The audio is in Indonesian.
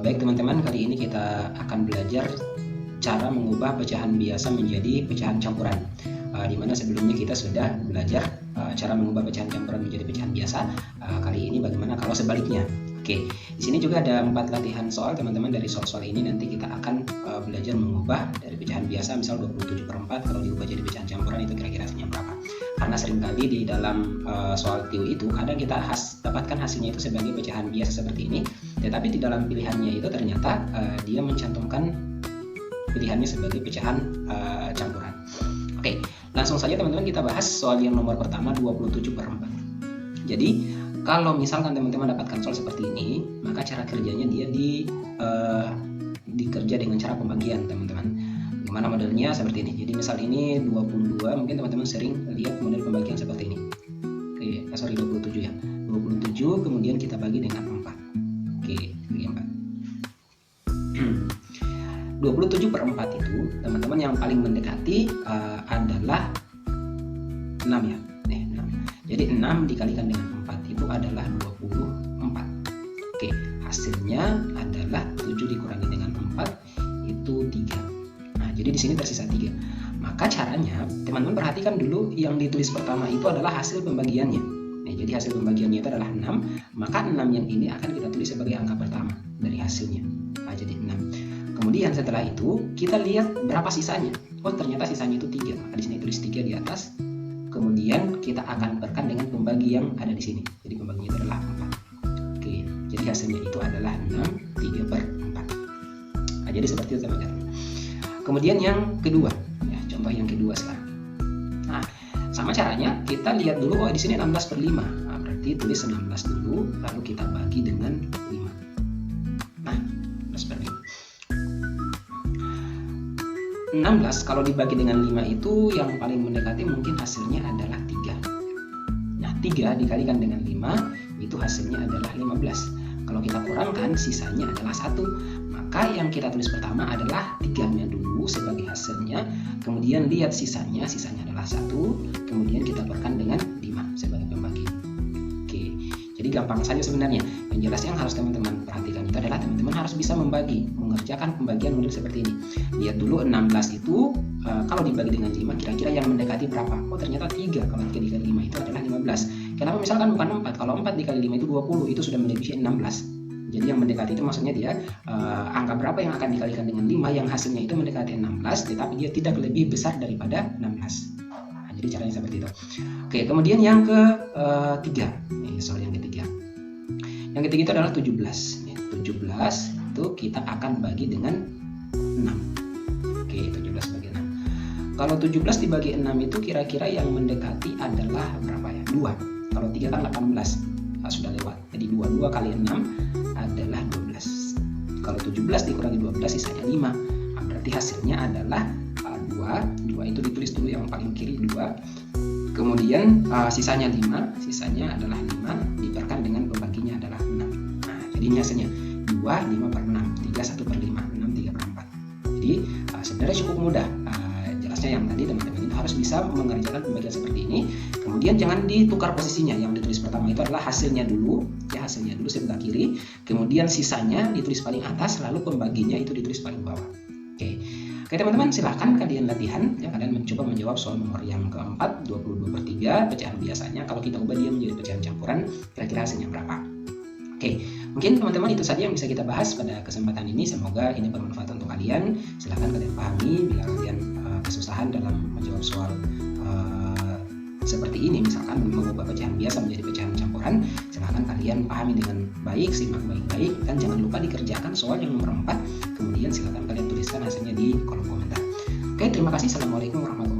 Baik teman-teman, kali ini kita akan belajar cara mengubah pecahan biasa menjadi pecahan campuran. Di mana sebelumnya kita sudah belajar cara mengubah pecahan campuran menjadi pecahan biasa. Kali ini bagaimana kalau sebaliknya? Oke, di sini juga ada 4 latihan soal teman-teman. Dari soal-soal ini nanti kita akan belajar mengubah dari pecahan biasa, misal 27/4 kalau diubah jadi pecahan campuran itu kira-kira hasilnya berapa. Karena seringkali di dalam soal TIO itu kadang kita dapatkan hasilnya itu sebagai pecahan biasa seperti ini, tetapi di dalam pilihannya itu ternyata dia mencantumkan pilihannya sebagai pecahan campuran. Oke, langsung saja teman-teman kita bahas soal yang nomor pertama, 27/4. Jadi kalau misalkan teman-teman dapatkan soal seperti ini, maka cara kerjanya dia dikerja dengan cara pembagian teman-teman. Gimana modelnya seperti ini. Jadi misal ini 22, mungkin teman-teman sering lihat model pembagian seperti ini. Oke, sorry 27 ya. 27 kemudian kita bagi dengan 4. Oke, bagi 4. 27/4 itu teman-teman yang paling mendekati adalah 6 ya. 6. Jadi 6 dikalikan dengan 4 itu adalah 24. Oke, hasilnya adalah 7 dikurangi dengan 4 itu 3. Nah, jadi di sini tersisa 3. Maka caranya teman-teman perhatikan dulu yang ditulis pertama itu adalah hasil pembagiannya. Nah, jadi hasil pembagiannya itu adalah 6, maka 6 yang ini akan kita tulis sebagai angka pertama dari hasilnya. Nah, jadi 6. Kemudian setelah itu kita lihat berapa sisanya. Oh, ternyata sisanya itu 3. Maka di sini tulis 3 di atas. Kemudian kita akan berkan dengan pembagi yang ada di sini. Jadi pembaginya itu adalah 4. Oke, jadi hasilnya itu adalah 6, 3/4. Nah, jadi seperti itu teman-teman. Kemudian yang kedua, ya, contoh yang kedua sekarang. Nah, sama caranya kita lihat dulu, oh di sini 16/5. Nah, berarti tulis 16 dulu, lalu kita bagi dengan 5. Nah, 16/5. 16 kalau dibagi dengan 5 itu yang paling mendekati mungkin hasilnya adalah 3. Nah, 3 dikalikan dengan 5 itu hasilnya adalah 15. Kalau kita kurangkan sisanya adalah 1. Maka yang kita tulis pertama adalah 3-nya dulu sebagai hasilnya. Kemudian lihat sisanya adalah 1. Kemudian kita berkan dengan 5 sebagai pembagi. Oke, jadi gampang saja sebenarnya. Yang jelas yang harus teman-teman perhatikan itu adalah teman-teman harus bisa mengerjakan pembagian model seperti ini. Lihat dulu 16 itu kalau dibagi dengan 5 kira-kira yang mendekati berapa? Oh, ternyata 3 kalau dikali 5 itu adalah 15. Kenapa misalkan bukan 4? Kalau 4 dikali 5 itu 20, itu sudah melebihi 16. Jadi yang mendekati itu maksudnya dia angka berapa yang akan dikalikan dengan 5 yang hasilnya itu mendekati 16, tetapi dia tidak lebih besar daripada 16. Nah, jadi caranya seperti itu. Oke, kemudian yang ketiga. Soal yang ketiga. Yang ketiga itu adalah 17. 17 itu kita akan bagi dengan 6. Oke, 17 bagi 6. Kalau 17 dibagi 6 itu kira-kira yang mendekati adalah berapa ya? 2. Kalau 3 kan 18. Sudah lewat. Jadi 22 kali 6 adalah 12. Kalau 17 dikurangi 12 sisanya 5. Nah, berarti hasilnya adalah 2. 2 itu ditulis dulu yang paling kiri 2. Kemudian sisanya 5. Sisanya adalah 5 diperkan dengan pembaginya adalah 6. Nah, jadi ini hasilnya 2, 5/6, 3, 1/5, 6, 3/4. Jadi sebenarnya cukup mudah. Jelasnya yang tadi teman-teman itu harus bisa mengerjakan pembagian seperti ini. Kemudian jangan ditukar posisinya. Yang ditulis pertama itu adalah hasilnya dulu, ya hasilnya dulu sebelah kiri. Kemudian sisanya ditulis paling atas, lalu pembaginya itu ditulis paling bawah. Oke, teman-teman silahkan kalian latihan. Ya, kalian mencoba menjawab soal nomor yang keempat, 22/3 pecahan biasanya. Kalau kita ubah dia menjadi pecahan campuran, kira-kira hasilnya berapa? Oke, mungkin teman-teman itu saja yang bisa kita bahas pada kesempatan ini. Semoga ini bermanfaat untuk kalian. Silahkan kalian pahami bila kalian kesusahan dalam menjawab soal seperti ini, misalkan mengubah pecahan biasa menjadi pecahan campuran, silahkan kalian pahami dengan baik, simak baik-baik, dan jangan lupa dikerjakan soal yang nomor 4. Kemudian silahkan kalian tuliskan hasilnya di kolom komentar. Oke, terima kasih. Assalamualaikum warahmatullahi wabarakatuh.